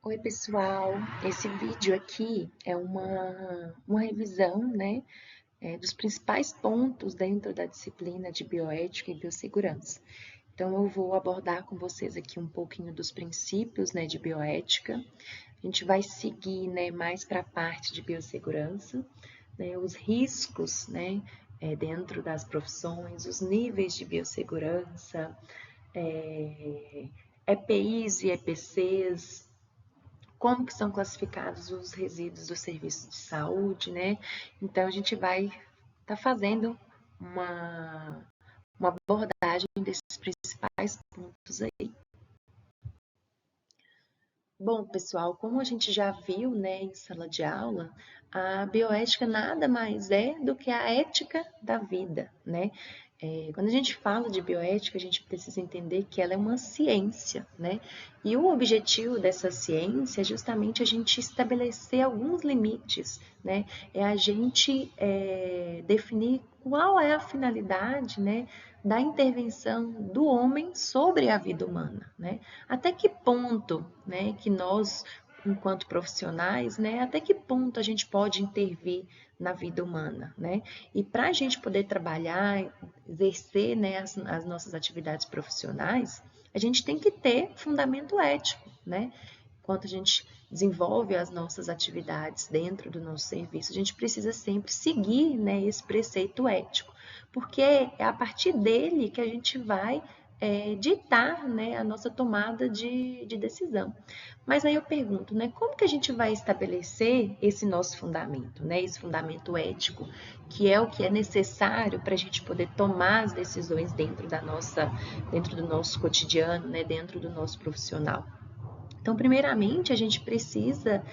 Oi, pessoal. Esse vídeo aqui é uma revisão, né, dos principais pontos dentro da disciplina de bioética e biossegurança. Então, eu vou abordar com vocês aqui um pouquinho dos princípios, né, de bioética. A gente vai seguir, né, mais para a parte de biossegurança, né, os riscos, né, dentro das profissões, os níveis de biossegurança, EPIs e EPCs, como que são classificados os resíduos do serviço de saúde, né? Então, a gente vai estar fazendo uma, uma abordagem desses principais pontos aí. Bom, pessoal, como a gente já viu, né, em sala de aula, a bioética nada mais é do que a ética da vida, né? Quando a gente fala de bioética, a gente precisa entender que ela é uma ciência, né? E o objetivo dessa ciência é justamente a gente estabelecer alguns limites, né? É a gente definir qual é a finalidade, né, da intervenção do homem sobre a vida humana, né? Até que ponto, né, que nós, enquanto profissionais, né, até que ponto a gente pode intervir na vida humana, né? E para a gente poder trabalhar, exercer, né, as nossas atividades profissionais, a gente tem que ter fundamento ético, né? Enquanto a gente desenvolve as nossas atividades dentro do nosso serviço, a gente precisa sempre seguir, né, esse preceito ético, porque é a partir dele que a gente vai ditar, né, a nossa tomada de decisão. Mas aí eu pergunto, né, como que a gente vai estabelecer esse nosso fundamento, né, esse fundamento ético, que é o que é necessário para a gente poder tomar as decisões dentro do nosso cotidiano, né, dentro do nosso profissional? Então, primeiramente, a gente precisa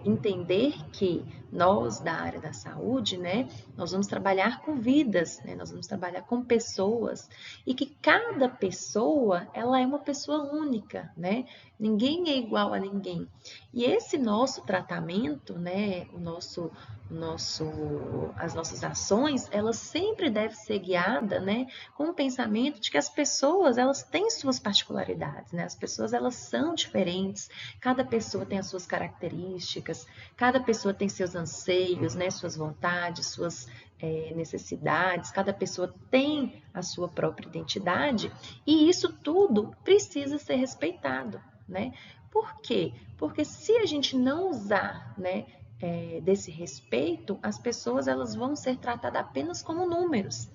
entender que nós, da área da saúde, né, nós vamos trabalhar com vidas, né, nós vamos trabalhar com pessoas, e que cada pessoa, ela é uma pessoa única, né? Ninguém é igual a ninguém. E esse nosso tratamento, né, as nossas ações, elas sempre devem ser guiadas, né, com o pensamento de que as pessoas, elas têm suas particularidades, né? As pessoas, elas são diferentes, cada pessoa tem as suas características, cada pessoa tem seus anseios, né, suas vontades, suas necessidades, cada pessoa tem a sua própria identidade, e isso tudo precisa ser respeitado, né? Por quê? Porque se a gente não usar, né, desse respeito, as pessoas, elas vão ser tratadas apenas como números.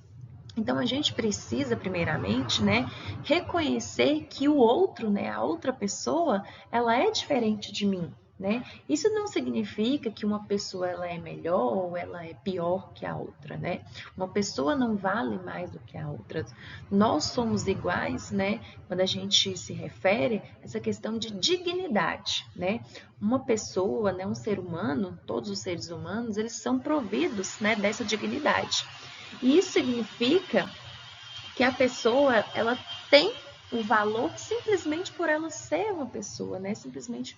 Então a gente precisa, primeiramente, né, reconhecer que o outro, né, a outra pessoa, ela é diferente de mim, né? Isso não significa que uma pessoa ela é melhor ou ela é pior que a outra, né? Uma pessoa não vale mais do que a outra. Nós somos iguais, né? Quando a gente se refere a essa questão de dignidade, né? Uma pessoa, né, um ser humano, todos os seres humanos, eles são providos, né, dessa dignidade. E isso significa que a pessoa ela tem o valor simplesmente por ela ser uma pessoa, né? Simplesmente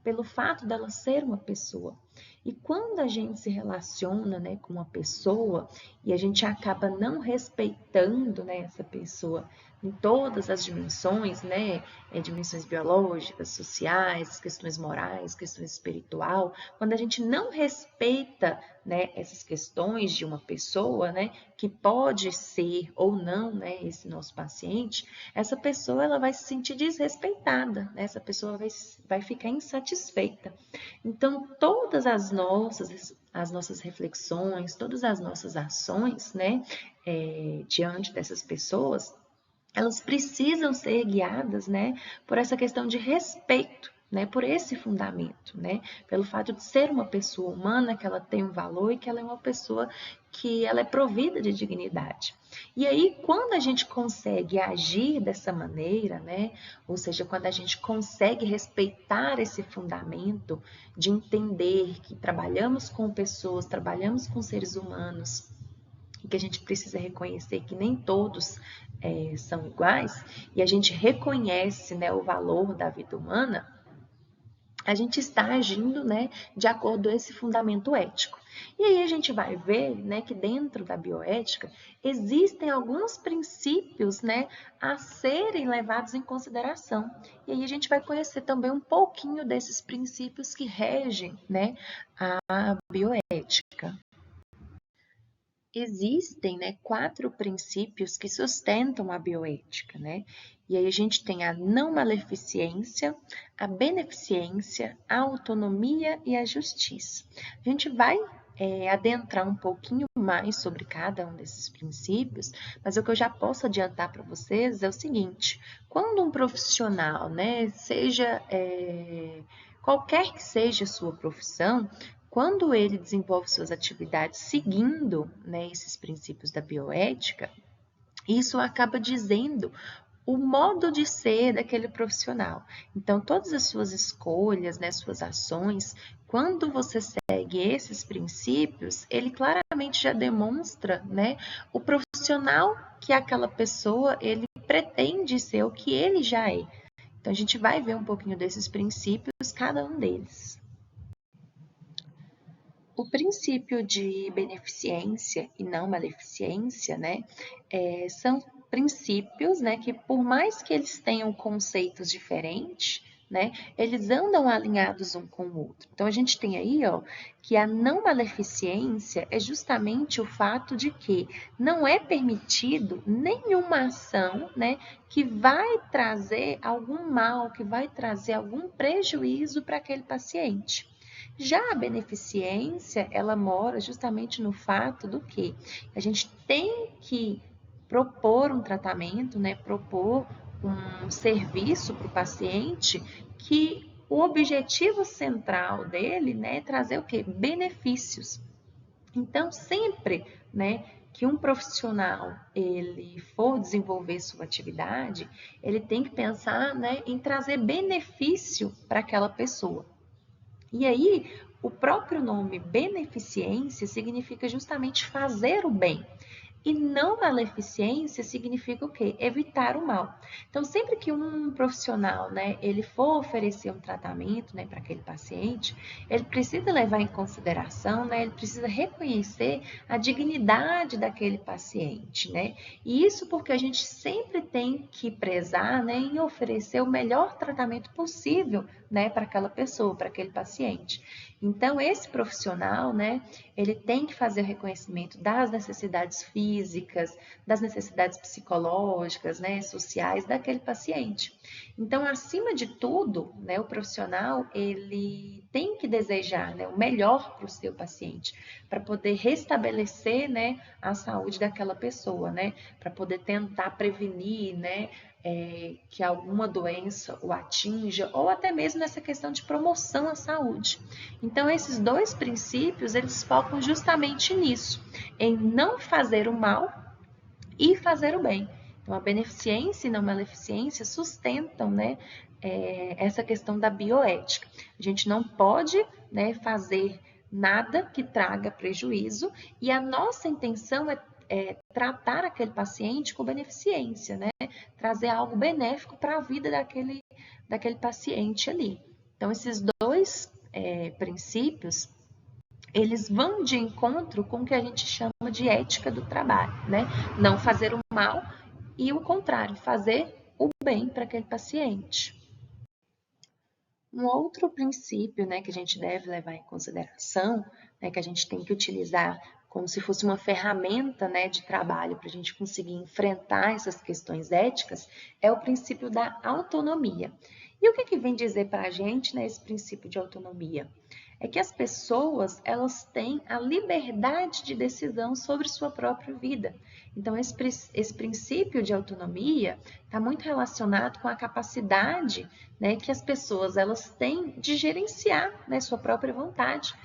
pelo fato dela ser uma pessoa. E quando a gente se relaciona, né, com uma pessoa e a gente acaba não respeitando, né, essa pessoa em todas as dimensões, né, dimensões biológicas, sociais, questões morais, questões espiritual, quando a gente não respeita, né, essas questões de uma pessoa, né, que pode ser ou não, né, esse nosso paciente, essa pessoa ela vai se sentir desrespeitada, né? Essa pessoa vai ficar insatisfeita. Então, todas as nossas reflexões, todas as nossas ações, né, diante dessas pessoas, elas precisam ser guiadas, né, por essa questão de respeito, né, por esse fundamento, né, pelo fato de ser uma pessoa humana, que ela tem um valor e que ela é uma pessoa que ela é provida de dignidade. E aí, quando a gente consegue agir dessa maneira, né, ou seja, quando a gente consegue respeitar esse fundamento de entender que trabalhamos com pessoas, trabalhamos com seres humanos, e que a gente precisa reconhecer que nem todos são iguais, e a gente reconhece, né, o valor da vida humana, a gente está agindo, né, de acordo com esse fundamento ético. E aí a gente vai ver, né, que dentro da bioética existem alguns princípios, né, a serem levados em consideração. E aí a gente vai conhecer também um pouquinho desses princípios que regem, né, a bioética. Existem, né, 4 princípios que sustentam a bioética, né? E aí a gente tem a não maleficência, a beneficência, a autonomia e a justiça. A gente vai adentrar um pouquinho mais sobre cada um desses princípios, mas o que eu já posso adiantar para vocês é o seguinte: quando um profissional, né, seja qualquer que seja a sua profissão, quando ele desenvolve suas atividades seguindo, né, esses princípios da bioética, isso acaba dizendo o modo de ser daquele profissional. Então, todas as suas escolhas, né, suas ações, quando você segue esses princípios, ele claramente já demonstra, né, o profissional que aquela pessoa ele pretende ser, o que ele já é. Então, a gente vai ver um pouquinho desses princípios, cada um deles. O princípio de beneficência e não maleficência, né, são princípios, né, que por mais que eles tenham conceitos diferentes, né, eles andam alinhados um com o outro. Então, a gente tem aí, ó, que a não maleficência é justamente o fato de que não é permitido nenhuma ação, né, que vai trazer algum mal, que vai trazer algum prejuízo para aquele paciente. Já a beneficência, ela mora justamente no fato do que a gente tem que propor um tratamento, né, propor um serviço para o paciente que o objetivo central dele, né, é trazer o quê? Benefícios. Então, sempre, né, que um profissional ele for desenvolver sua atividade, ele tem que pensar, né, em trazer benefício para aquela pessoa. E aí, o próprio nome beneficência significa justamente fazer o bem. E não maleficência significa o quê? Evitar o mal. Então, sempre que um profissional, né, ele for oferecer um tratamento, né, para aquele paciente, ele precisa levar em consideração, né, ele precisa reconhecer a dignidade daquele paciente, né? E isso porque a gente sempre tem que prezar, né, em oferecer o melhor tratamento possível, né, para aquela pessoa, para aquele paciente. Então, esse profissional, né, ele tem que fazer o reconhecimento das necessidades físicas, das necessidades psicológicas, né, sociais daquele paciente. Então, acima de tudo, né, o profissional ele tem que desejar, né, o melhor para o seu paciente, para poder restabelecer, né, a saúde daquela pessoa, né, para poder tentar prevenir, né, que alguma doença o atinja, ou até mesmo nessa questão de promoção à saúde. Então, esses dois princípios, eles focam justamente nisso, em não fazer o mal e fazer o bem. Então, a beneficência e não maleficência sustentam, né, essa questão da bioética. A gente não pode, né, fazer nada que traga prejuízo e a nossa intenção é tratar aquele paciente com beneficência, né? Trazer algo benéfico para a vida daquele paciente ali. Então, esses dois princípios, eles vão de encontro com o que a gente chama de ética do trabalho, né? Não fazer o mal e o contrário, fazer o bem para aquele paciente. Um outro princípio, né, que a gente deve levar em consideração, né, que a gente tem que utilizar como se fosse uma ferramenta, né, de trabalho para a gente conseguir enfrentar essas questões éticas, é o princípio da autonomia. E o que vem dizer para a gente, né, esse princípio de autonomia? É que as pessoas, elas têm a liberdade de decisão sobre sua própria vida. Então, esse princípio de autonomia está muito relacionado com a capacidade, né, que as pessoas elas têm de gerenciar, né, sua própria vontade.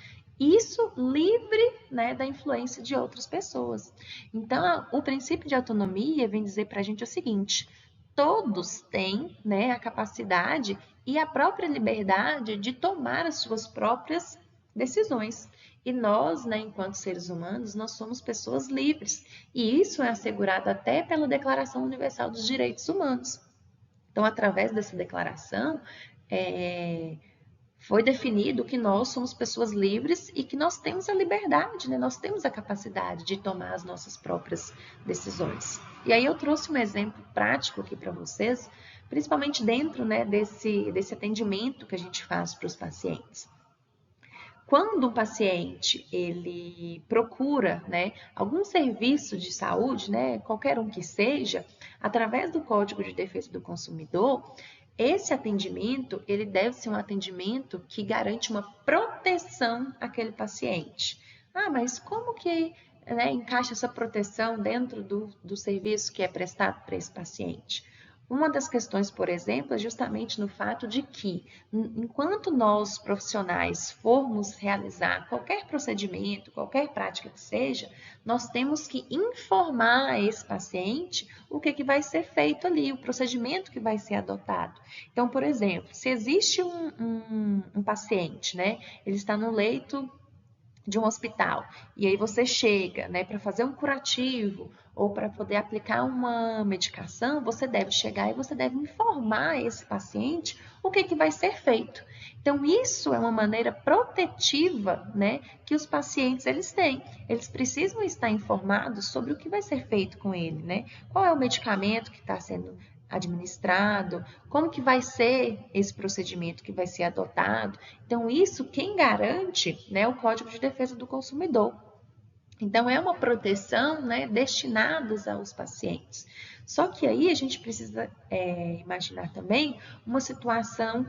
Isso livre, né, da influência de outras pessoas. Então, o princípio de autonomia vem dizer para a gente o seguinte: todos têm, né, a capacidade e a própria liberdade de tomar as suas próprias decisões. E nós, né, enquanto seres humanos, nós somos pessoas livres. E isso é assegurado até pela Declaração Universal dos Direitos Humanos. Então, através dessa declaração, Foi definido que nós somos pessoas livres e que nós temos a liberdade, né? Nós temos a capacidade de tomar as nossas próprias decisões. E aí eu trouxe um exemplo prático aqui para vocês, principalmente dentro, né, desse atendimento que a gente faz para os pacientes. Quando o paciente ele procura, né, algum serviço de saúde, né, qualquer um que seja, através do Código de Defesa do Consumidor, esse atendimento ele deve ser um atendimento que garante uma proteção àquele paciente. Ah, mas como que, né, encaixa essa proteção dentro do serviço que é prestado para esse paciente? Uma das questões, por exemplo, é justamente no fato de que, enquanto nós profissionais formos realizar qualquer procedimento, qualquer prática que seja, nós temos que informar esse paciente o que vai ser feito ali, o procedimento que vai ser adotado. Então, por exemplo, se existe um paciente, né, ele está no leito de um hospital, e aí você chega, né, para fazer um curativo ou para poder aplicar uma medicação, você deve chegar e você deve informar esse paciente o que vai ser feito. Então, isso é uma maneira protetiva, né, que os pacientes eles têm. Eles precisam estar informados sobre o que vai ser feito com ele, né? Qual é o medicamento que está sendo administrado, como que vai ser esse procedimento que vai ser adotado. Então, isso quem garante, né, é o Código de Defesa do Consumidor. Então, é uma proteção, né, destinada aos pacientes. Só que aí a gente precisa imaginar também uma situação,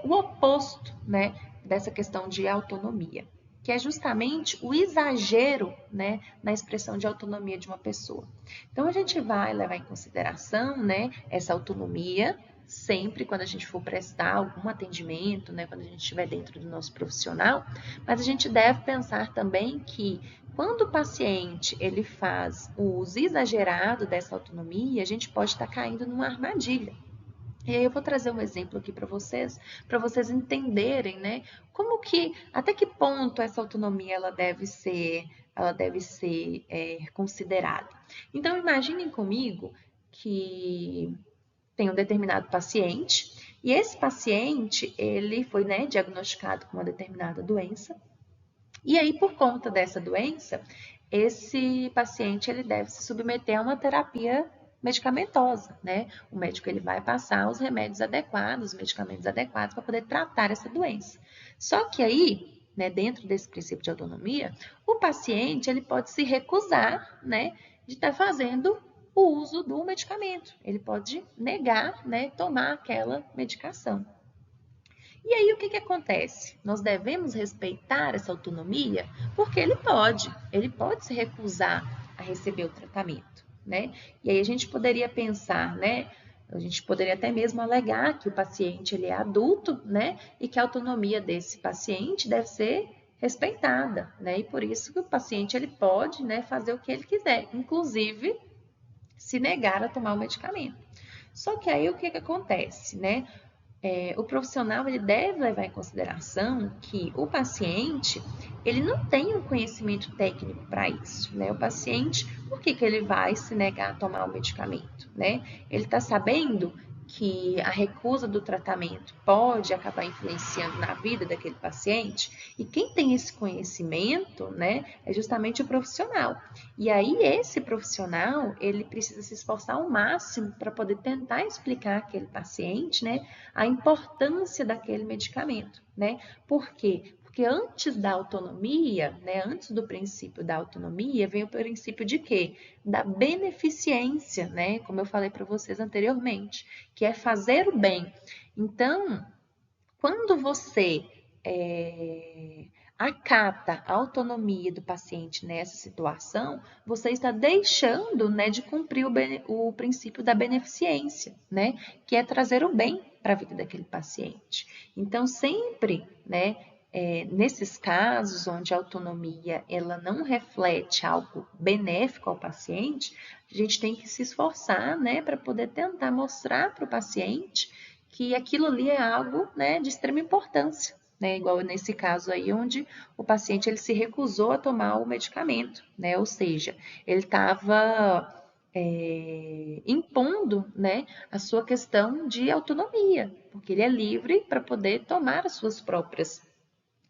o oposto, né, dessa questão de autonomia, que é justamente o exagero, né, na expressão de autonomia de uma pessoa. Então, a gente vai levar em consideração, né, essa autonomia, sempre quando a gente for prestar algum atendimento, né, quando a gente estiver dentro do nosso profissional, mas a gente deve pensar também que quando o paciente ele faz o uso exagerado dessa autonomia, a gente pode estar caindo numa armadilha. E aí eu vou trazer um exemplo aqui para vocês entenderem, né, como que, até que ponto essa autonomia ela deve ser considerada. Então, imaginem comigo que tem um determinado paciente e esse paciente ele foi, né, diagnosticado com uma determinada doença. E aí, por conta dessa doença, esse paciente ele deve se submeter a uma terapia medicamentosa, né? O médico ele vai passar os remédios adequados, os medicamentos adequados para poder tratar essa doença. Só que aí, né, dentro desse princípio de autonomia, o paciente ele pode se recusar, né, de estar fazendo o uso do medicamento. Ele pode negar, né, tomar aquela medicação. E aí o que acontece? Nós devemos respeitar essa autonomia porque ele pode se recusar a receber o tratamento, né? E aí a gente poderia pensar, né? A gente poderia até mesmo alegar que o paciente ele é adulto, né? E que a autonomia desse paciente deve ser respeitada, né? E por isso que o paciente ele pode, né, fazer o que ele quiser, inclusive se negar a tomar o medicamento. Só que aí o que acontece, né? O profissional ele deve levar em consideração que o paciente ele não tem um conhecimento técnico para isso, né? O paciente, por que ele vai se negar a tomar o medicamento, né? Ele está sabendo que a recusa do tratamento pode acabar influenciando na vida daquele paciente, e quem tem esse conhecimento, né, é justamente o profissional. E aí esse profissional, ele precisa se esforçar ao máximo para poder tentar explicar àquele paciente, né, a importância daquele medicamento, né? Por quê? Porque antes da autonomia, né, antes do princípio da autonomia, vem o princípio de quê? Da beneficência, né? Como eu falei para vocês anteriormente, que é fazer o bem. Então, quando você acata a autonomia do paciente nessa situação, você está deixando, né, de cumprir o princípio da beneficência, né, que é trazer o bem para a vida daquele paciente. Então, sempre, né, nesses casos onde a autonomia ela não reflete algo benéfico ao paciente, a gente tem que se esforçar, né, para poder tentar mostrar para o paciente que aquilo ali é algo, né, de extrema importância, né, igual nesse caso aí onde o paciente ele se recusou a tomar o medicamento, né, ou seja, ele estava impondo, né, a sua questão de autonomia, porque ele é livre para poder tomar as suas próprias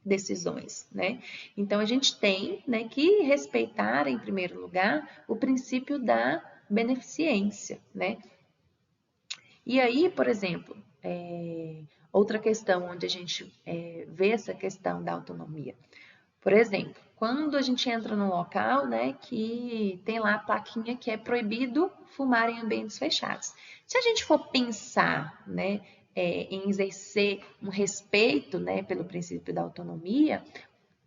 decisões, né? Então a gente tem, né, que respeitar em primeiro lugar o princípio da beneficência, né? E aí, por exemplo, outra questão onde a gente vê essa questão da autonomia. Por exemplo, quando a gente entra num local, né, que tem lá a plaquinha que é proibido fumar em ambientes fechados. Se a gente for pensar, né, em exercer um respeito, né, pelo princípio da autonomia,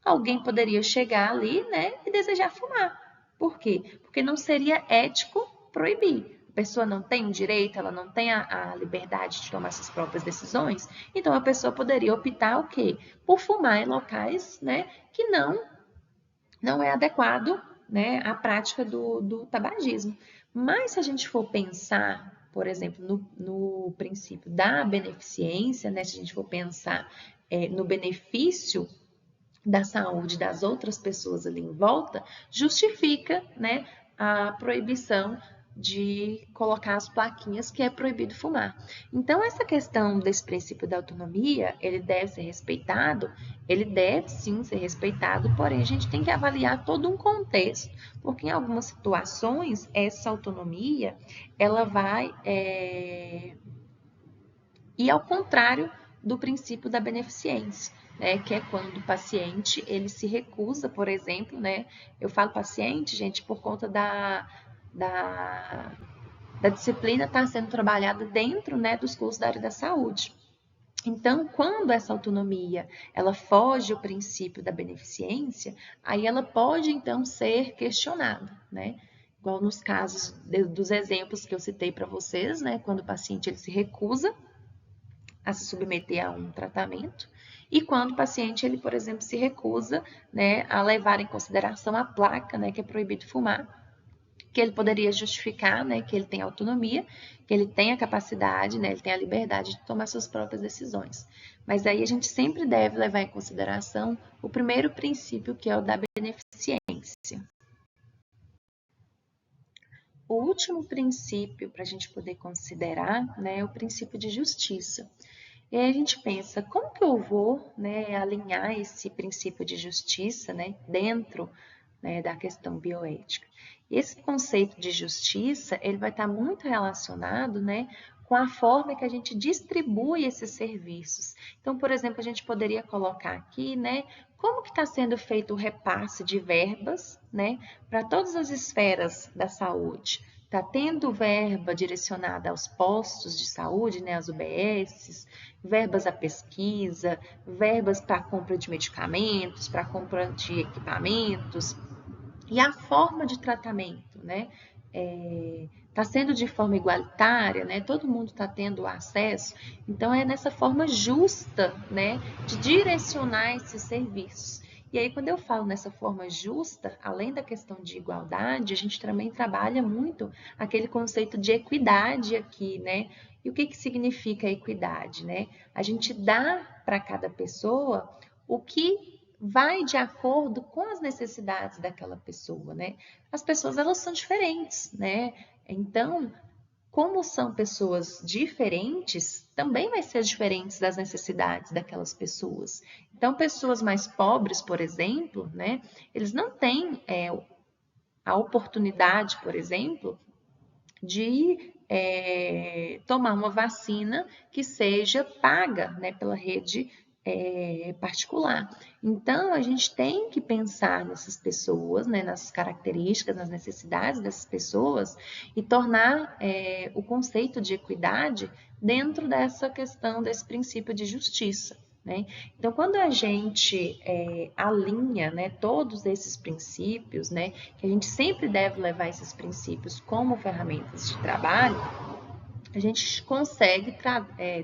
alguém poderia chegar ali, né, e desejar fumar. Por quê? Porque não seria ético proibir. A pessoa não tem o direito, ela não tem a liberdade de tomar suas próprias decisões, então a pessoa poderia optar o quê? Por fumar em locais, né, que não é adequado, né, à prática do tabagismo. Mas se a gente for pensar, por exemplo, no princípio da beneficência, né, se a gente for pensar no benefício da saúde das outras pessoas ali em volta, justifica, né, a proibição de colocar as plaquinhas que é proibido fumar. Então, essa questão desse princípio da autonomia, ele deve ser respeitado, ele deve sim ser respeitado, porém a gente tem que avaliar todo um contexto, porque em algumas situações essa autonomia, ela vai ir ao contrário do princípio da beneficência, né, que é quando o paciente ele se recusa, por exemplo, né, eu falo paciente, gente, por conta da, da disciplina estar sendo trabalhada dentro, né, dos cursos da área da saúde. Então, quando essa autonomia ela foge ao princípio da beneficência, aí ela pode então ser questionada, né? Igual nos casos dos exemplos que eu citei para vocês, né? Quando o paciente ele se recusa a se submeter a um tratamento, e quando o paciente, ele, por exemplo, se recusa, né, a levar em consideração a placa, né, que é proibido fumar, que ele poderia justificar, né, que ele tem autonomia, que ele tem a capacidade, né, ele tem a liberdade de tomar suas próprias decisões. Mas aí a gente sempre deve levar em consideração o primeiro princípio, que é o da beneficência. O último princípio para a gente poder considerar, né, é o princípio de justiça. E aí a gente pensa, como que eu vou, né, alinhar esse princípio de justiça, né, dentro, né, da questão bioética? Esse conceito de justiça, ele vai estar muito relacionado, né, com a forma que a gente distribui esses serviços. Então, por exemplo, a gente poderia colocar aqui, né, como que está sendo feito o repasse de verbas, né, para todas as esferas da saúde. Está tendo verba direcionada aos postos de saúde, né, às UBSs, verbas à pesquisa, verbas para compra de medicamentos, para compra de equipamentos, e a forma de tratamento, né? Está sendo de forma igualitária, né? Todo mundo está tendo acesso, então é nessa forma justa, né, de direcionar esses serviços. E aí, quando eu falo nessa forma justa, além da questão de igualdade, a gente também trabalha muito aquele conceito de equidade aqui, né? E o que significa equidade, né? A gente dá para cada pessoa o que vai de acordo com as necessidades daquela pessoa, né? As pessoas, elas são diferentes, né? Então, como são pessoas diferentes, também vai ser diferentes das necessidades daquelas pessoas. Então, pessoas mais pobres, por exemplo, né? Eles não têm a oportunidade, por exemplo, de tomar uma vacina que seja paga, né, pela rede particular. Então, a gente tem que pensar nessas pessoas, né, nas características, nas necessidades dessas pessoas e tornar o conceito de equidade dentro dessa questão, desse princípio de justiça. Né? Então, quando a gente alinha, né, todos esses princípios, né, que a gente sempre deve levar esses princípios como ferramentas de trabalho, a gente consegue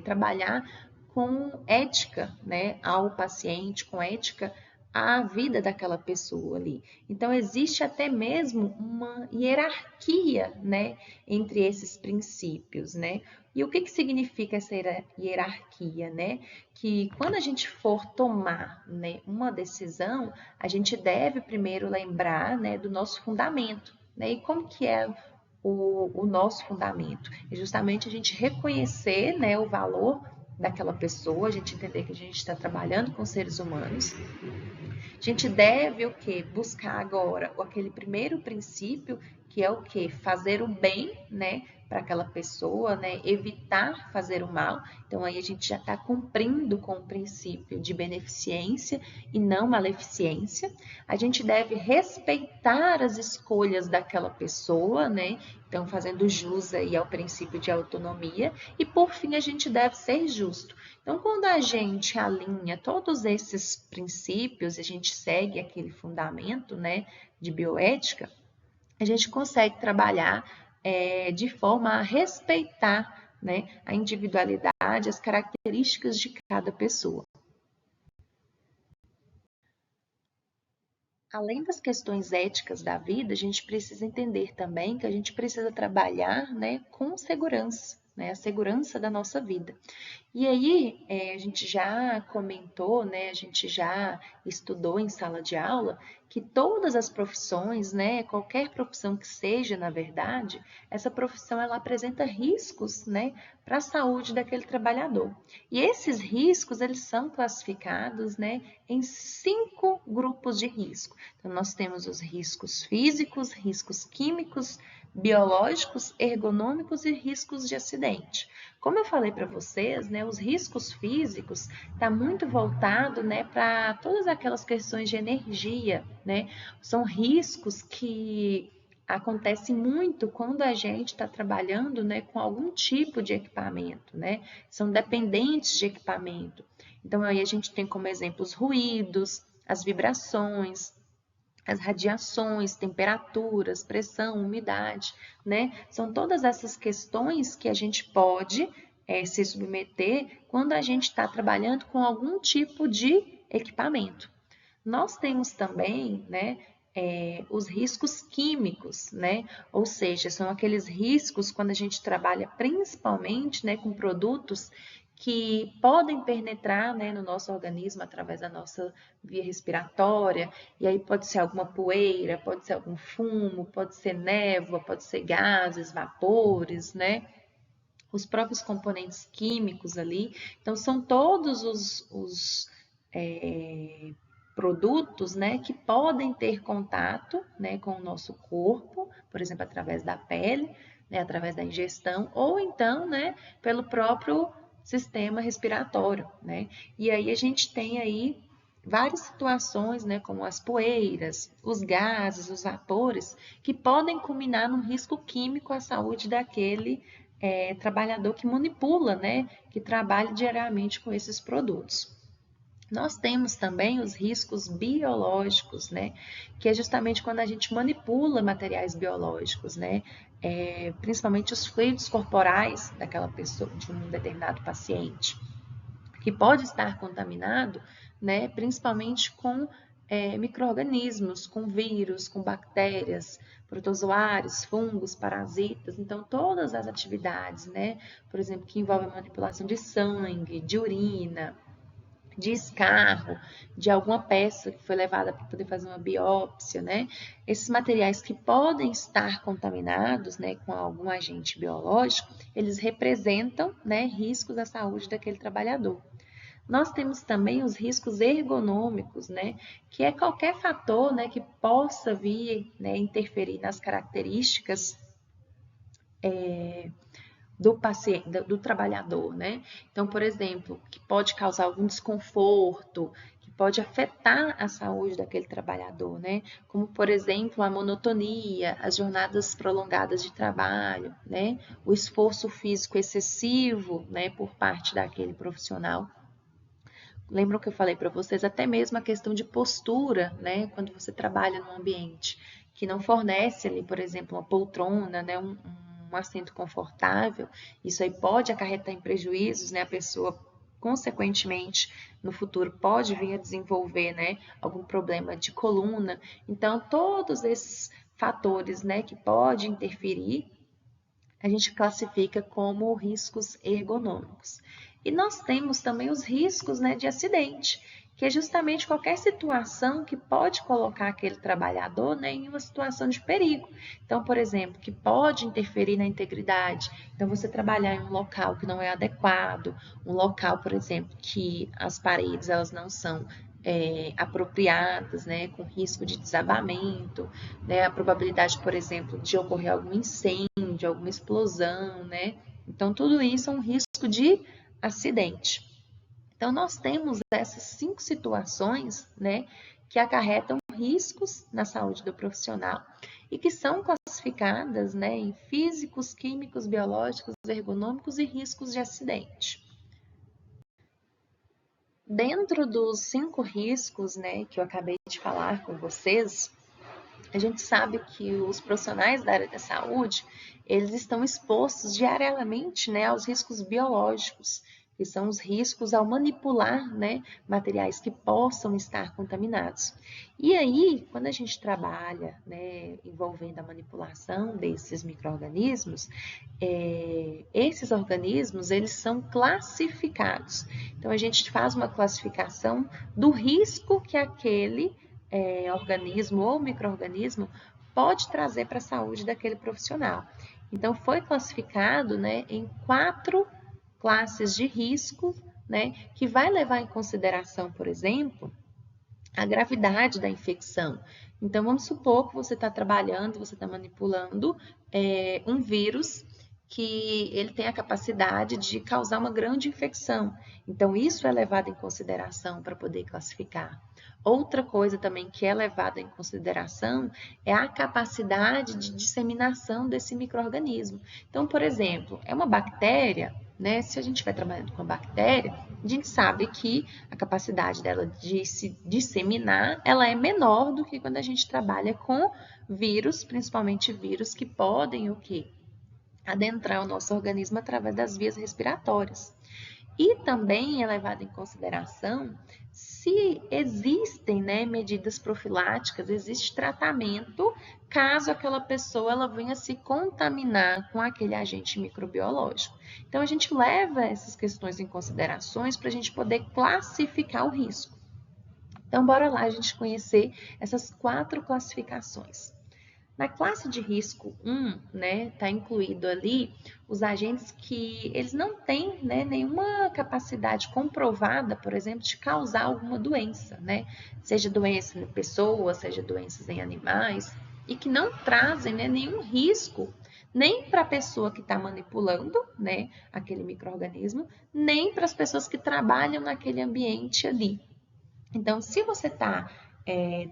trabalhar com ética, né, ao paciente, com ética à vida daquela pessoa ali. Então, existe até mesmo uma hierarquia, né, entre esses princípios, né? E o que significa essa hierarquia, né? Que quando a gente for tomar, né, uma decisão, a gente deve primeiro lembrar, né, do nosso fundamento, né? E como que é o nosso fundamento. É justamente a gente reconhecer, né, o valor daquela pessoa, a gente entender que a gente está trabalhando com seres humanos. A gente deve o quê? Buscar agora aquele primeiro princípio, que é o quê? Fazer o bem, né, para aquela pessoa, né? Evitar fazer o mal. Então aí a gente já está cumprindo com o princípio de beneficência e não maleficência. A gente deve respeitar as escolhas daquela pessoa, né? Então fazendo jus aí ao princípio de autonomia. E por fim a gente deve ser justo. Então, quando a gente alinha todos esses princípios, a gente segue aquele fundamento, né, de bioética, a gente consegue trabalhar de forma a respeitar, né, a individualidade, as características de cada pessoa. Além das questões éticas da vida, a gente precisa entender também que a gente precisa trabalhar, né, com segurança, né, a segurança da nossa vida. E aí, a gente já comentou, né, a gente já estudou em sala de aula que todas as profissões, né, qualquer profissão que seja, na verdade, essa profissão ela apresenta riscos, né, para a saúde daquele trabalhador. E esses riscos, eles são classificados, né, em 5 grupos de risco. Então, nós temos os riscos físicos, riscos químicos, biológicos, ergonômicos e riscos de acidente. Como eu falei para vocês, né, os riscos físicos está muito voltado, né, para todas aquelas questões de energia, né? São riscos que acontecem muito quando a gente está trabalhando, né, com algum tipo de equipamento, né? São dependentes de equipamento. Então aí a gente tem como exemplo os ruídos, as vibrações, as radiações, temperaturas, pressão, umidade, né? São todas essas questões que a gente pode se submeter quando a gente está trabalhando com algum tipo de equipamento. Nós temos também, né, os riscos químicos, né? Ou seja, são aqueles riscos quando a gente trabalha principalmente, né, com produtos que podem penetrar, né, no nosso organismo através da nossa via respiratória, e aí pode ser alguma poeira, pode ser algum fumo, pode ser névoa, pode ser gases, vapores, né? Os próprios componentes químicos ali. Então, são todos os produtos, né, que podem ter contato, né, com o nosso corpo, por exemplo, através da pele, né, através da ingestão, ou então, né, pelo próprio sistema respiratório, né? E aí a gente tem aí várias situações, né, como as poeiras, os gases, os vapores, que podem culminar num risco químico à saúde daquele trabalhador que manipula, né, que trabalha diariamente com esses produtos. Nós temos também os riscos biológicos, né? Que é justamente quando a gente manipula materiais biológicos, né? Principalmente os fluidos corporais daquela pessoa, de um determinado paciente, que pode estar contaminado, né? Principalmente com micro-organismos, com vírus, com bactérias, protozoários, fungos, parasitas. Então, todas as atividades, né? Por exemplo, que envolvem manipulação de sangue, de urina, de escarro, de alguma peça que foi levada para poder fazer uma biópsia, né? Esses materiais que podem estar contaminados, né, com algum agente biológico, eles representam, né, riscos à saúde daquele trabalhador. Nós temos também os riscos ergonômicos, né, que é qualquer fator, né, que possa vir, né, interferir nas características do paciente, do trabalhador, né? Então, por exemplo, que pode causar algum desconforto, que pode afetar a saúde daquele trabalhador, né? Como, por exemplo, a monotonia, as jornadas prolongadas de trabalho, né? O esforço físico excessivo, né, por parte daquele profissional. Lembram que eu falei para vocês até mesmo a questão de postura, né? Quando você trabalha num ambiente que não fornece ali, por exemplo, uma poltrona, né? Um assento confortável, isso aí pode acarretar em prejuízos, né? A pessoa, consequentemente, no futuro pode vir a desenvolver, né? Algum problema de coluna. Então, todos esses fatores, né? Que podem interferir, a gente classifica como riscos ergonômicos. E nós temos também os riscos, né, de acidente, que é justamente qualquer situação que pode colocar aquele trabalhador, né, em uma situação de perigo. Então, por exemplo, que pode interferir na integridade. Então, você trabalhar em um local que não é adequado, um local, por exemplo, que as paredes elas não são apropriadas, né, com risco de desabamento, né, a probabilidade, por exemplo, de ocorrer algum incêndio, alguma explosão, né? Então, tudo isso é um risco de acidente. Então, nós temos essas 5 situações, né, que acarretam riscos na saúde do profissional e que são classificadas, né, em físicos, químicos, biológicos, ergonômicos e riscos de acidente. Dentro dos 5 riscos, né, que eu acabei de falar com vocês, a gente sabe que os profissionais da área da saúde, eles estão expostos diariamente, né, aos riscos biológicos, que são os riscos ao manipular, né, materiais que possam estar contaminados. E aí, quando a gente trabalha, né, envolvendo a manipulação desses micro-organismos, esses organismos, eles são classificados. Então, a gente faz uma classificação do risco que aquele organismo ou micro-organismo pode trazer para a saúde daquele profissional. Então, foi classificado, né, em 4 classes de risco, né, que vai levar em consideração, por exemplo, a gravidade da infecção. Então, vamos supor que você está trabalhando, você está manipulando um vírus que ele tem a capacidade de causar uma grande infecção. Então, isso é levado em consideração para poder classificar. Outra coisa também que é levada em consideração é a capacidade de disseminação desse micro-organismo. Então, por exemplo, é uma bactéria, né? Se a gente estiver trabalhando com a bactéria, a gente sabe que a capacidade dela de se disseminar, ela é menor do que quando a gente trabalha com vírus, principalmente vírus que podem o quê? Adentrar o nosso organismo através das vias respiratórias. E também é levado em consideração se existem, né, medidas profiláticas, existe tratamento caso aquela pessoa ela venha se contaminar com aquele agente microbiológico. Então, a gente leva essas questões em considerações para a gente poder classificar o risco. Então, bora lá a gente conhecer essas 4 classificações. Na classe de risco 1, né, está incluído ali os agentes que eles não têm, né, nenhuma capacidade comprovada, por exemplo, de causar alguma doença, né, seja doença em pessoas, seja doenças em animais, e que não trazem, né, nenhum risco nem para a pessoa que está manipulando, né, aquele micro-organismo, nem para as pessoas que trabalham naquele ambiente ali. Então, se você está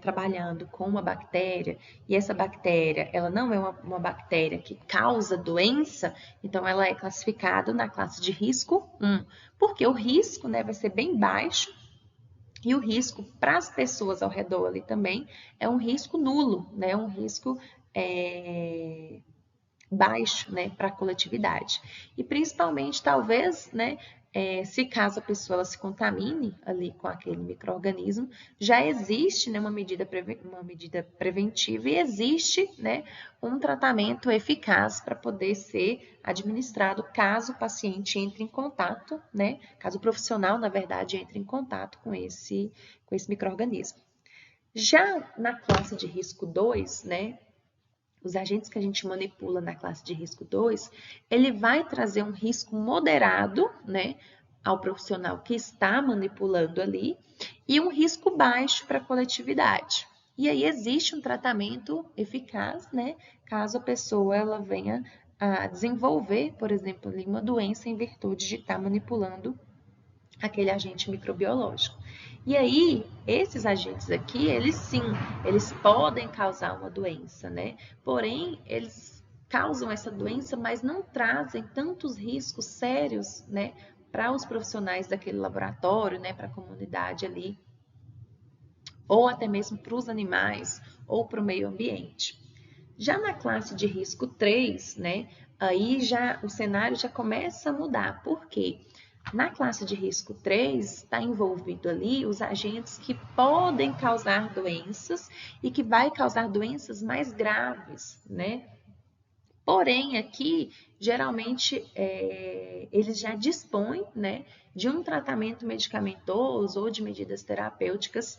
trabalhando com uma bactéria e essa bactéria ela não é uma bactéria que causa doença, então ela é classificada na classe de risco 1, porque o risco, né, vai ser bem baixo e o risco para as pessoas ao redor ali também é um risco nulo, né, um risco baixo, né, para a coletividade. E principalmente, talvez, né, se caso a pessoa ela se contamine ali com aquele micro-organismo, já existe, né, uma medida preventiva e existe, né, um tratamento eficaz para poder ser administrado caso o paciente entre em contato, né, caso o profissional, na verdade, entre em contato com esse micro-organismo. Já na classe de risco 2, né, os agentes que a gente manipula na classe de risco 2, ele vai trazer um risco moderado, né, ao profissional que está manipulando ali e um risco baixo para a coletividade. E aí existe um tratamento eficaz, né, caso a pessoa ela venha a desenvolver, por exemplo, ali uma doença em virtude de estar manipulando aquele agente microbiológico. E aí, esses agentes aqui, eles sim, eles podem causar uma doença, né? Porém, eles causam essa doença, mas não trazem tantos riscos sérios, né, para os profissionais daquele laboratório, né, para a comunidade ali, ou até mesmo para os animais ou para o meio ambiente. Já na classe de risco 3, né, aí já o cenário já começa a mudar. Por quê? Na classe de risco 3, está envolvido ali os agentes que podem causar doenças e que vai causar doenças mais graves, né? Porém, aqui, geralmente, eles já dispõem, né, de um tratamento medicamentoso ou de medidas terapêuticas,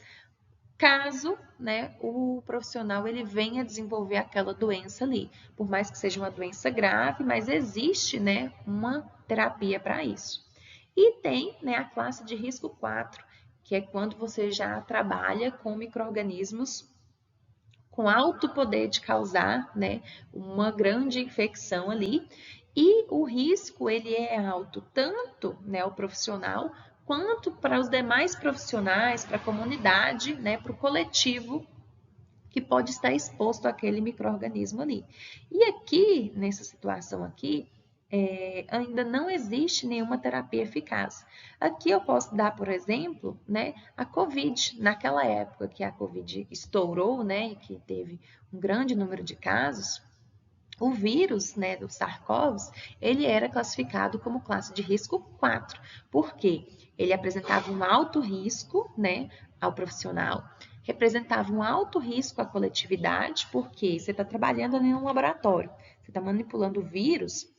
caso, né, o profissional ele venha desenvolver aquela doença ali. Por mais que seja uma doença grave, mas existe, né, uma terapia para isso. E tem, né, a classe de risco 4, que é quando você já trabalha com micro-organismos com alto poder de causar, né, uma grande infecção ali, e o risco ele é alto tanto, né, o profissional quanto para os demais profissionais, para a comunidade, né, para o coletivo que pode estar exposto àquele micro-organismo ali. E aqui, nessa situação aqui, ainda não existe nenhuma terapia eficaz. Aqui eu posso dar, por exemplo, né, a COVID. Naquela época que a COVID estourou, né, e que teve um grande número de casos, o vírus, né, do SARS-CoV, ele era classificado como classe de risco 4, porque ele apresentava um alto risco, né, ao profissional, representava um alto risco à coletividade, porque você está trabalhando em um laboratório, você está manipulando o vírus.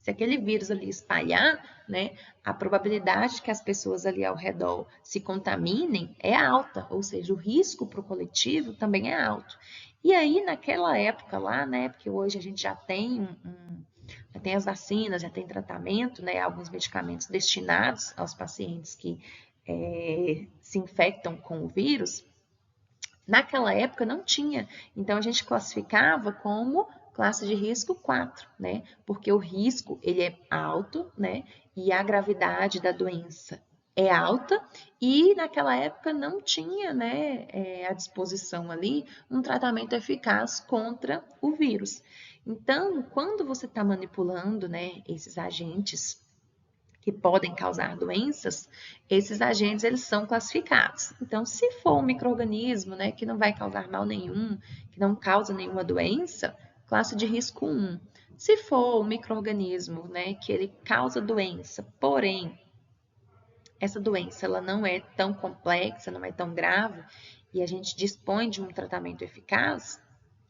Se aquele vírus ali espalhar, né, a probabilidade que as pessoas ali ao redor se contaminem é alta, ou seja, o risco para o coletivo também é alto. E aí, naquela época lá, né, porque hoje a gente já tem já tem as vacinas, já tem tratamento, né, alguns medicamentos destinados aos pacientes que se infectam com o vírus, naquela época não tinha. Então, a gente classificava como classe de risco 4, né? Porque o risco, ele é alto, né? E a gravidade da doença é alta e naquela época não tinha, né, à disposição ali um tratamento eficaz contra o vírus. Então, quando você está manipulando, né, esses agentes que podem causar doenças, esses agentes eles são classificados. Então, se for um micro-organismo, né, que não vai causar mal nenhum, que não causa nenhuma doença, classe de risco 1. Se for um micro-organismo, né, que ele causa doença, porém essa doença ela não é tão complexa, não é tão grave, e a gente dispõe de um tratamento eficaz,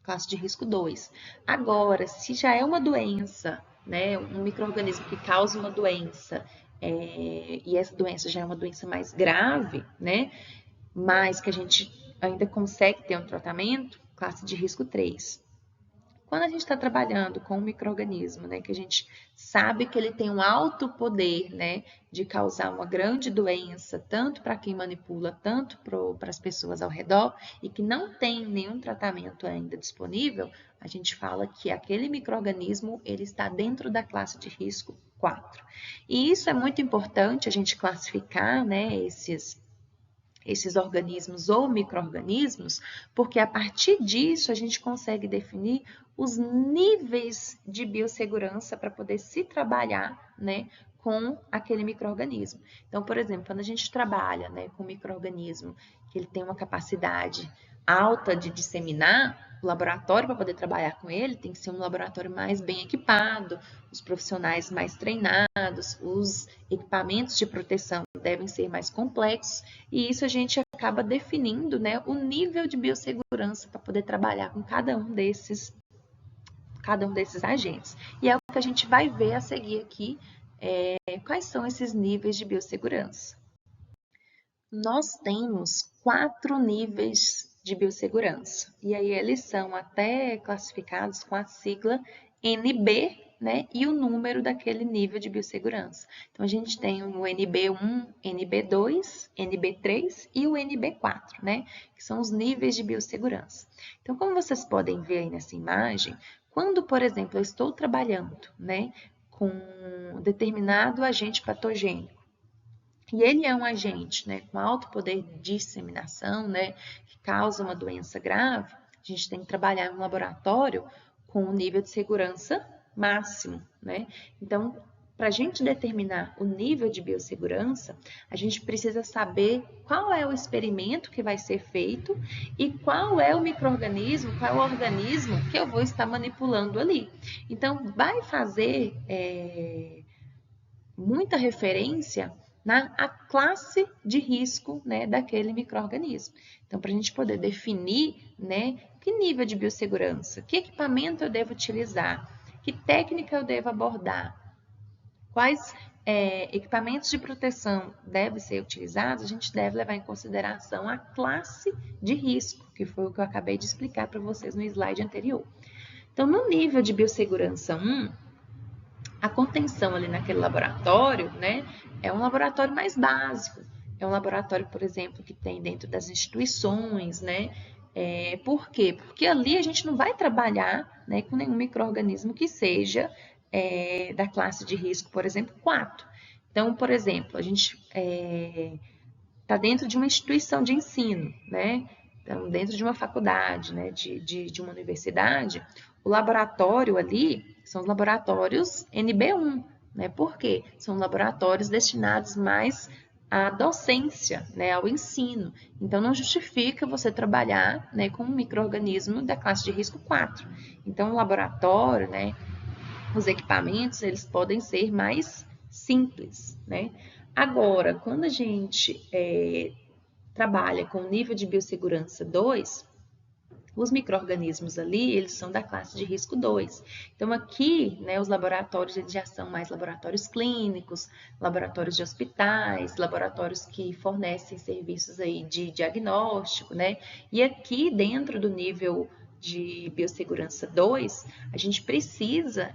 classe de risco 2. Agora, se já é uma doença, né, um micro-organismo que causa uma doença, e essa doença já é uma doença mais grave, né, mas que a gente ainda consegue ter um tratamento, classe de risco 3. Quando a gente está trabalhando com um micro-organismo, né, que a gente sabe que ele tem um alto poder, né, de causar uma grande doença, tanto para quem manipula, tanto para as pessoas ao redor, e que não tem nenhum tratamento ainda disponível, a gente fala que aquele micro-organismo ele está dentro da classe de risco 4. E isso é muito importante a gente classificar, né, esses organismos ou micro-organismos, porque a partir disso a gente consegue definir os níveis de biossegurança para poder se trabalhar, né, com aquele micro-organismo. Então, por exemplo, quando a gente trabalha, né, com um micro-organismo que ele tem uma capacidade alta de disseminar, o laboratório para poder trabalhar com ele tem que ser um laboratório mais bem equipado, os profissionais mais treinados, os equipamentos de proteção devem ser mais complexos, e isso a gente acaba definindo, né, o nível de biossegurança para poder trabalhar com cada um desses agentes. E é o que a gente vai ver a seguir aqui, quais são esses níveis de biossegurança. Nós temos 4 níveis de biossegurança, e aí eles são até classificados com a sigla NB, né, e o número daquele nível de biossegurança. Então, a gente tem o NB1, NB2, NB3 e o NB4, né, que são os níveis de biossegurança. Então, como vocês podem ver aí nessa imagem, quando, por exemplo, eu estou trabalhando, né, com determinado agente patogênico, e ele é um agente, né, com alto poder de disseminação, né, que causa uma doença grave, a gente tem que trabalhar em um laboratório com um nível de segurança máximo, né? Então, para a gente determinar o nível de biossegurança, a gente precisa saber qual é o experimento que vai ser feito e qual é o micro-organismo, qual é o organismo que eu vou estar manipulando ali. Então, vai fazer muita referência a classe de risco, né, daquele micro-organismo. Então, para a gente poder definir, né, que nível de biossegurança, que equipamento eu devo utilizar, que técnica eu devo abordar, quais equipamentos de proteção devem ser utilizados, a gente deve levar em consideração a classe de risco, que foi o que eu acabei de explicar para vocês no slide anterior. Então, no nível de biossegurança 1, a contenção ali naquele laboratório, né, é um laboratório mais básico. É um laboratório, por exemplo, que tem dentro das instituições, né? Por quê? Porque ali a gente não vai trabalhar, né, com nenhum micro-organismo que seja da classe de risco, por exemplo, 4. Então, por exemplo, a gente está dentro de uma instituição de ensino, né? Então, dentro de uma faculdade, né, de uma universidade, o laboratório ali são os laboratórios NB1, né? Por quê? São laboratórios destinados mais à docência, né, ao ensino. Então, não justifica você trabalhar, né, com um micro-organismo da classe de risco 4. Então, o laboratório, né, os equipamentos, eles podem ser mais simples, né? Agora, quando a gente trabalha com o nível de biossegurança 2, os micro-organismos ali, eles são da classe de risco 2. Então, aqui, né, os laboratórios eles já são mais laboratórios clínicos, laboratórios de hospitais, laboratórios que fornecem serviços aí de diagnóstico, né? E aqui, dentro do nível de biossegurança 2, a gente precisa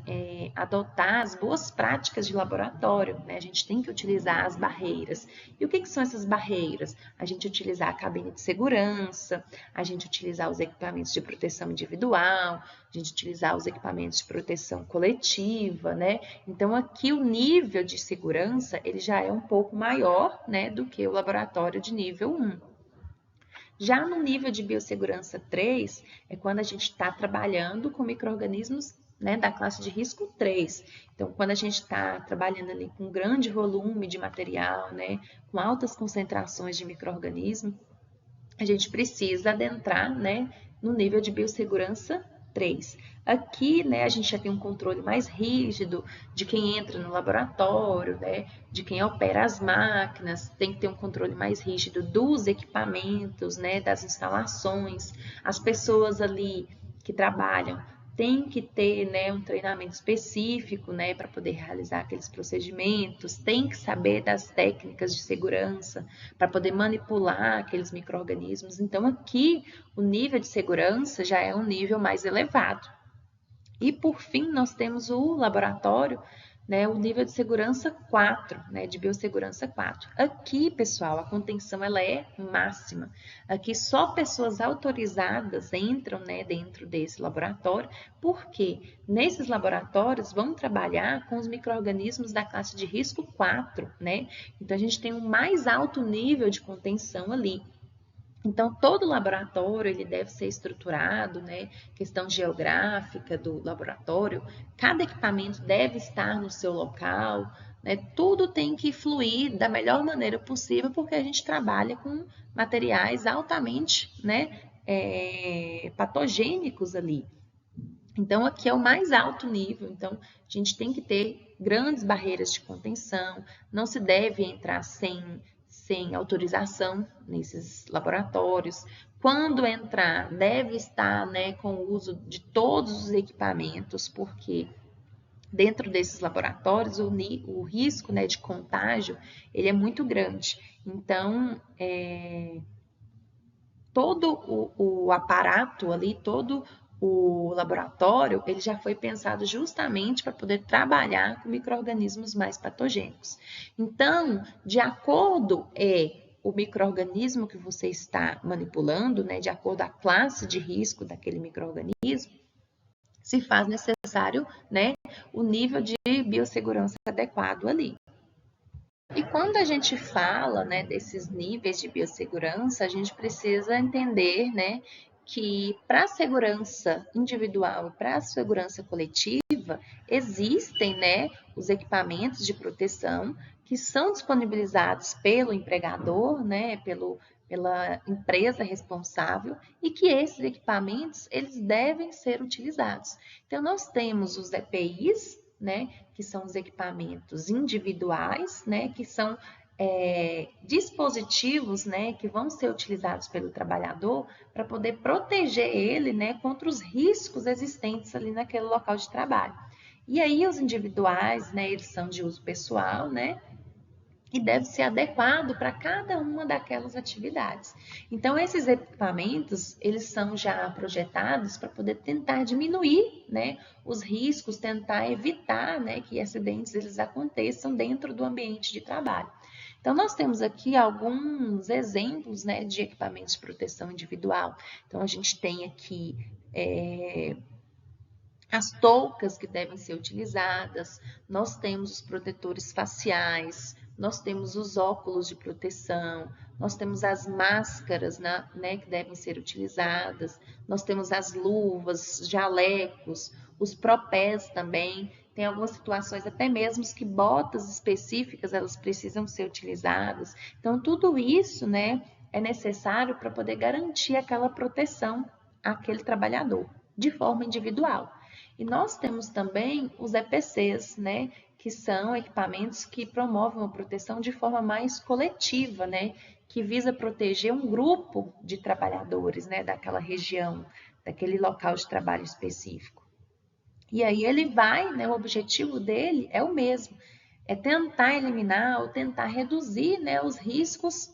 adotar as boas práticas de laboratório, né? A gente tem que utilizar as barreiras. E o que são essas barreiras? A gente utilizar a cabine de segurança, a gente utilizar os equipamentos de proteção individual, a gente utilizar os equipamentos de proteção coletiva, né? Então, aqui o nível de segurança, ele já é um pouco maior, né, do que o laboratório de nível 1. Já no nível de biossegurança 3, é quando a gente está trabalhando com micro-organismos, né, da classe de risco 3. Então, quando a gente está trabalhando ali com grande volume de material, né, com altas concentrações de micro-organismo, a gente precisa adentrar, né, no nível de biossegurança 3. Aqui, né, a gente já tem um controle mais rígido de quem entra no laboratório, né, de quem opera as máquinas, tem que ter um controle mais rígido dos equipamentos, né, das instalações. As pessoas ali que trabalham tem que ter, né, um treinamento específico, né, para poder realizar aqueles procedimentos, tem que saber das técnicas de segurança para poder manipular aqueles micro-organismos. Então, aqui, o nível de segurança já é um nível mais elevado. E, por fim, nós temos o laboratório, né, o nível de segurança 4, né, de biossegurança 4. Aqui, pessoal, a contenção ela é máxima. Aqui só pessoas autorizadas entram, né, dentro desse laboratório, porque nesses laboratórios vão trabalhar com os micro-organismos da classe de risco 4, né? Então, a gente tem um mais alto nível de contenção ali. Então, todo laboratório ele deve ser estruturado, né? Questão geográfica do laboratório, cada equipamento deve estar no seu local, né? Tudo tem que fluir da melhor maneira possível, porque a gente trabalha com materiais altamente, né, patogênicos ali. Então, aqui é o mais alto nível, então a gente tem que ter grandes barreiras de contenção, não se deve entrar sem autorização nesses laboratórios. Quando entrar, deve estar, né, com o uso de todos os equipamentos, porque dentro desses laboratórios o risco, né, de contágio ele é muito grande. Então, todo o aparato ali, todo o laboratório, ele já foi pensado justamente para poder trabalhar com micro-organismos mais patogênicos. Então, de acordo o micro-organismo que você está manipulando, né, de acordo com a classe de risco daquele micro-organismo, se faz necessário, né, o nível de biossegurança adequado ali. E quando a gente fala, né, desses níveis de biossegurança, a gente precisa entender, né, que para a segurança individual e para a segurança coletiva, existem, né, os equipamentos de proteção que são disponibilizados pelo empregador, né, pela empresa responsável, e que esses equipamentos eles devem ser utilizados. Então, nós temos os EPIs, né, que são os equipamentos individuais, né, que são dispositivos, né, que vão ser utilizados pelo trabalhador para poder proteger ele, né, contra os riscos existentes ali naquele local de trabalho. E aí os individuais, né, eles são de uso pessoal, né, e deve ser adequado para cada uma daquelas atividades. Então, esses equipamentos, eles são já projetados para poder tentar diminuir, né, os riscos, tentar evitar, né, que acidentes eles aconteçam dentro do ambiente de trabalho. Então, nós temos aqui alguns exemplos, né, de equipamentos de proteção individual. Então, a gente tem aqui as toucas que devem ser utilizadas, nós temos os protetores faciais, nós temos os óculos de proteção, nós temos as máscaras, né, que devem ser utilizadas, nós temos as luvas, jalecos, os propés também, tem algumas situações até mesmo que botas específicas elas precisam ser utilizadas. Então, tudo isso, né, é necessário para poder garantir aquela proteção àquele trabalhador, de forma individual. E nós temos também os EPCs, né, que são equipamentos que promovem uma proteção de forma mais coletiva, né, que visa proteger um grupo de trabalhadores, né, daquela região, daquele local de trabalho específico. E aí ele vai, né, o objetivo dele é o mesmo, é tentar eliminar ou tentar reduzir, né, os riscos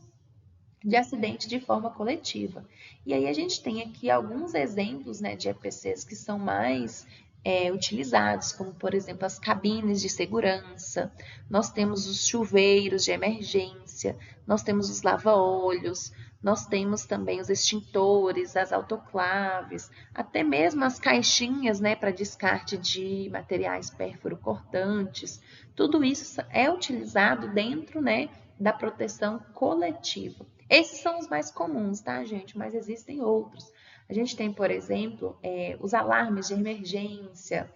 de acidente de forma coletiva. E aí a gente tem aqui alguns exemplos, né, de EPCs que são mais utilizados, como por exemplo as cabines de segurança, nós temos os chuveiros de emergência, nós temos os lava-olhos, nós temos também os extintores, as autoclaves, até mesmo as caixinhas, né, para descarte de materiais pérfuro-cortantes. Tudo isso é utilizado dentro, né, da proteção coletiva. Esses são os mais comuns, tá, gente? Mas existem outros. A gente tem, por exemplo, os alarmes de emergência,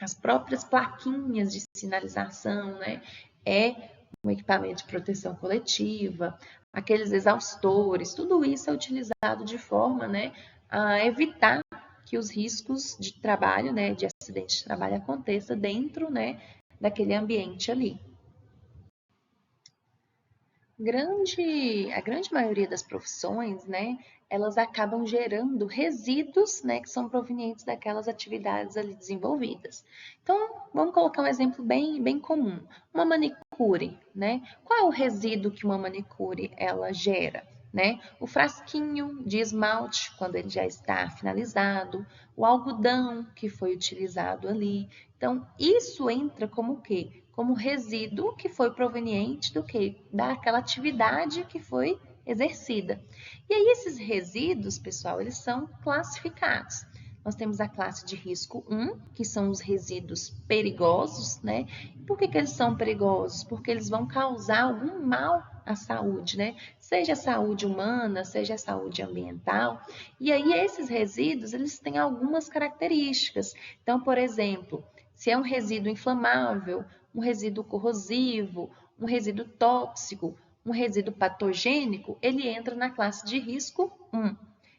as próprias plaquinhas de sinalização, né? É um equipamento de proteção coletiva, aqueles exaustores, tudo isso é utilizado de forma, né, a evitar que os riscos de trabalho, né, de acidente de trabalho aconteça dentro, né, daquele ambiente ali. A grande maioria das profissões, né, elas acabam gerando resíduos, né, que são provenientes daquelas atividades ali desenvolvidas. Então, vamos colocar um exemplo bem comum. Uma manicure, né? Qual é o resíduo que uma manicure ela gera? Né? O frasquinho de esmalte, quando ele já está finalizado, o algodão que foi utilizado ali. Então, isso entra como o quê? Como resíduo que foi proveniente do quê? Daquela atividade que foi exercida. E aí esses resíduos, pessoal, eles são classificados. Nós temos a classe de risco 1, que são os resíduos perigosos, né? Por que eles são perigosos? Porque eles vão causar algum mal à saúde, né? Seja a saúde humana, seja a saúde ambiental. E aí esses resíduos, eles têm algumas características. Então, por exemplo, se é um resíduo inflamável, um resíduo corrosivo, um resíduo tóxico, um resíduo patogênico, ele entra na classe de risco 1.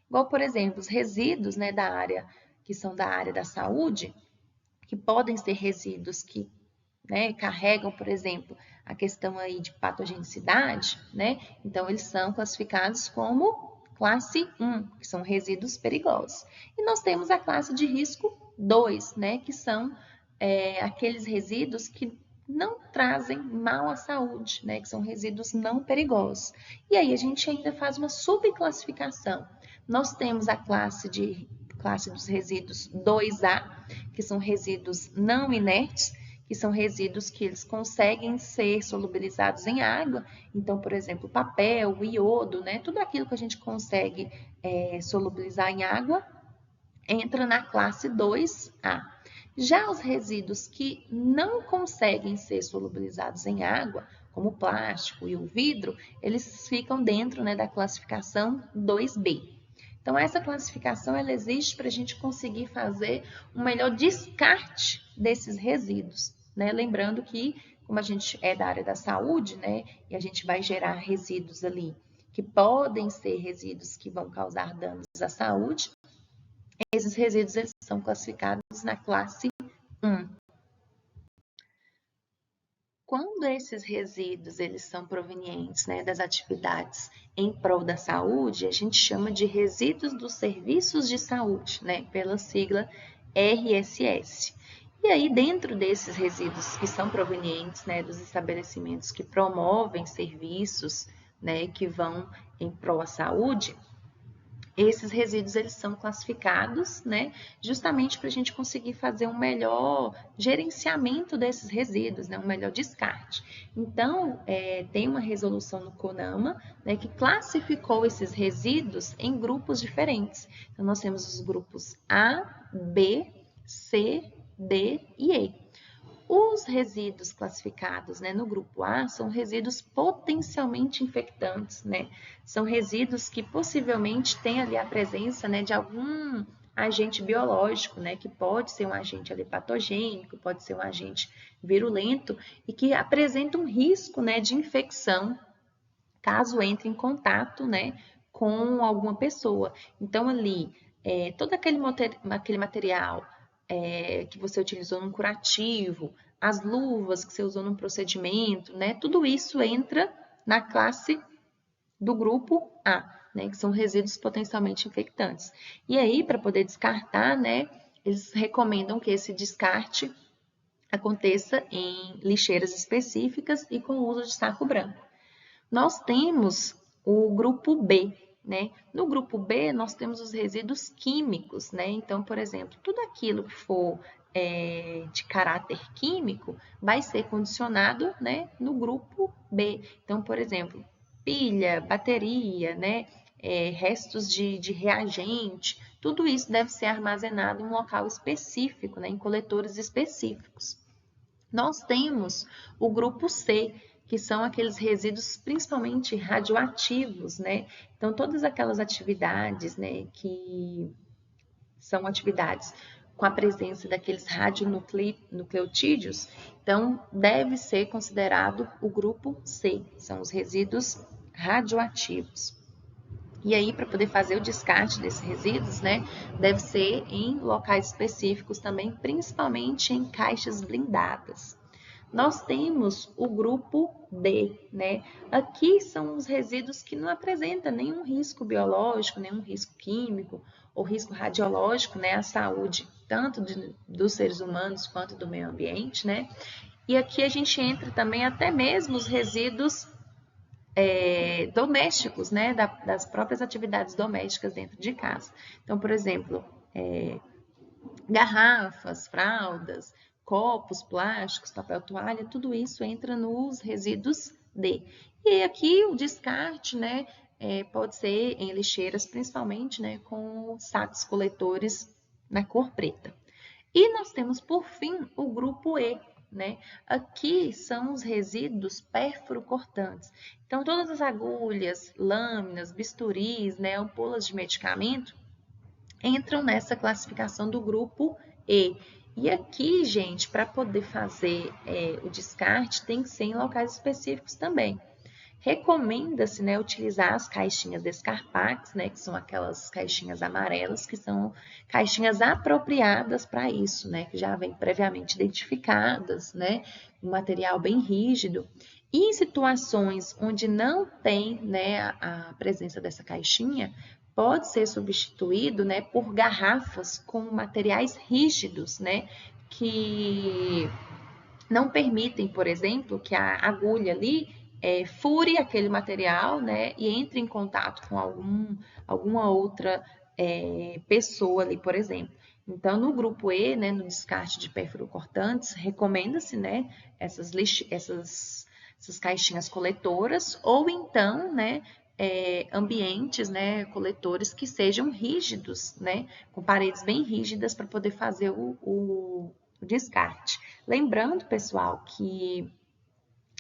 Igual, por exemplo, os resíduos, né, que são da área da saúde, que podem ser resíduos que, né, carregam, por exemplo, a questão aí de patogenicidade, né? Então, eles são classificados como classe 1, que são resíduos perigosos. E nós temos a classe de risco 2, né, que são aqueles resíduos que não trazem mal à saúde, né, que são resíduos não perigosos. E aí a gente ainda faz uma subclassificação. Nós temos a classe dos resíduos 2A, que são resíduos não inertes, que são resíduos que eles conseguem ser solubilizados em água. Então, por exemplo, papel, iodo, né, tudo aquilo que a gente consegue solubilizar em água, entra na classe 2A. Já os resíduos que não conseguem ser solubilizados em água, como o plástico e o vidro, eles ficam dentro, né, da classificação 2B. Então, essa classificação ela existe para a gente conseguir fazer um melhor descarte desses resíduos, né? Lembrando que, como a gente é da área da saúde, né, e a gente vai gerar resíduos ali que podem ser resíduos que vão causar danos à saúde, esses resíduos eles são classificados na classe 1. Quando esses resíduos eles são provenientes, né, das atividades em prol da saúde, a gente chama de resíduos dos serviços de saúde, né, pela sigla RSS. E aí, dentro desses resíduos que são provenientes, né, dos estabelecimentos que promovem serviços, né, que vão em prol à saúde, esses resíduos eles são classificados, né, justamente para a gente conseguir fazer um melhor gerenciamento desses resíduos, né, um melhor descarte. Então, tem uma resolução no CONAMA, né, que classificou esses resíduos em grupos diferentes. Então, nós temos os grupos A, B, C, D e E. Os resíduos classificados, né, no grupo A são resíduos potencialmente infectantes, né? São resíduos que possivelmente têm ali a presença, né, de algum agente biológico, né, que pode ser um agente ali patogênico, pode ser um agente virulento e que apresenta um risco, né, de infecção caso entre em contato, né, com alguma pessoa. Então, ali, todo aquele material que você utilizou num curativo, as luvas que você usou num procedimento, né, tudo isso entra na classe do grupo A, né, que são resíduos potencialmente infectantes. E aí, para poder descartar, né, eles recomendam que esse descarte aconteça em lixeiras específicas e com o uso de saco branco. Nós temos o grupo B, né? No grupo B, nós temos os resíduos químicos, né? Então, por exemplo, tudo aquilo que for de caráter químico vai ser condicionado, né, no grupo B. Então, por exemplo, pilha, bateria, né? Restos de reagente, tudo isso deve ser armazenado em um local específico, né, em coletores específicos. Nós temos o grupo C, que são aqueles resíduos principalmente radioativos, né? Então, todas aquelas atividades, né, que são atividades com a presença daqueles radionucleotídeos, então deve ser considerado o grupo C, são os resíduos radioativos. E aí, para poder fazer o descarte desses resíduos, né, deve ser em locais específicos também, principalmente em caixas blindadas. Nós temos o grupo D, né? Aqui são os resíduos que não apresentam nenhum risco biológico, nenhum risco químico ou risco radiológico, né, à saúde, tanto dos seres humanos quanto do meio ambiente, né? E aqui a gente entra também até mesmo os resíduos domésticos, né, das próprias atividades domésticas dentro de casa. Então, por exemplo, garrafas, fraldas, copos, plásticos, papel toalha, tudo isso entra nos resíduos D. E aqui o descarte, né, pode ser em lixeiras, principalmente, né, com sacos coletores na cor preta. E nós temos, por fim, o grupo E, né? Aqui são os resíduos pérfuro-cortantes. Então, todas as agulhas, lâminas, bisturis, né, ampolas de medicamento entram nessa classificação do grupo E. E aqui, gente, para poder fazer o descarte, tem que ser em locais específicos também. Recomenda-se, né, utilizar as caixinhas Descarpax, né, que são aquelas caixinhas amarelas, que são caixinhas apropriadas para isso, né, que já vêm previamente identificadas, né, um material bem rígido. E em situações onde não tem, né, a presença dessa caixinha, pode ser substituído, né, por garrafas com materiais rígidos, né, que não permitem, por exemplo, que a agulha ali fure aquele material, né, e entre em contato com alguma outra pessoa ali, por exemplo. Então, no grupo E, né, no descarte de pérfuro-cortantes, recomenda-se, né, essas caixinhas coletoras, ou então, né, ambientes, né, coletores que sejam rígidos, né, com paredes bem rígidas para poder fazer o descarte. Lembrando, pessoal, que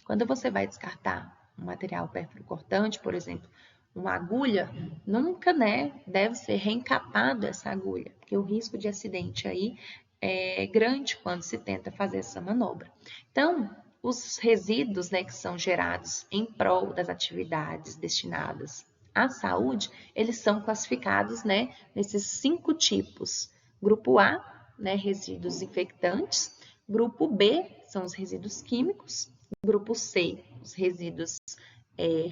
quando você vai descartar um material pérfuro-cortante, por exemplo, uma agulha, nunca, né, deve ser reencapada essa agulha, porque o risco de acidente aí é grande quando se tenta fazer essa manobra. Então, os resíduos, né, que são gerados em prol das atividades destinadas à saúde, eles são classificados, né, nesses 5 tipos. Grupo A, né, resíduos infectantes. Grupo B são os resíduos químicos. Grupo C, os resíduos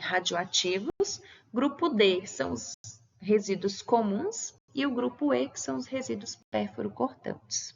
radioativos. Grupo D são os resíduos comuns. E o grupo E, que são os resíduos perfuro-cortantes.